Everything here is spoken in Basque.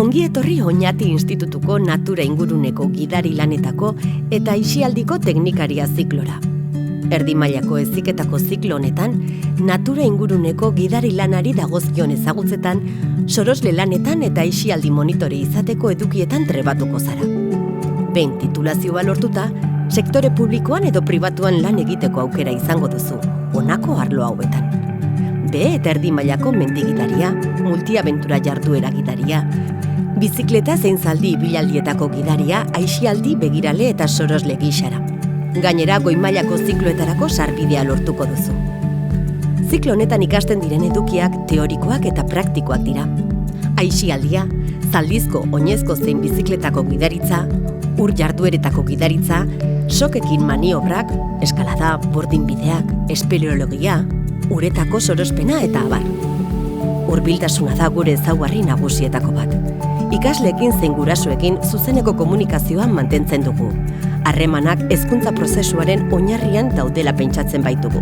Ongi etorri Oñati Institutuko Natura Inguruneko gidari lanetako eta aisialdiko teknikaria ziklora. Erdi mailako heziketako ziklo honetan, natura inguruneko gidari lanari dagozkion ezagutzetan, sorosle lanetan eta aisialdi monitore izateko edukietan trebatuko zara. Behin titulazioa lortuta, sektore publikoan edo pribatuan lan egiteko aukera izango duzu, honako arlo hauetan. B eta erdi mailako mendigidaria, multiabentura jarduera gidaria, bizikleta zein zaldi ibilaldietako gidaria, aisialdi begirale eta sorosle gisara. Gainera, goi mailako zikloetarako sarbidea lortuko duzu. Ziklo honetan ikasten diren edukiak teorikoak eta praktikoak dira. Aisialdia, zaldizko oinezko zein bizikletako gidaritza, ur jardueretako gidaritza, sokekin maniobrak, eskalada, bordinbideak, espeleologia, uretako sorospena eta abar. Hurbiltasuna da gure ezaugarri nagusietako bat. Ikasleekin zein gurasoekin zuzeneko komunikazioa mantentzen dugu. Harremanak hezkuntza prozesuaren oinarrian daudela pentsatzen baitugu.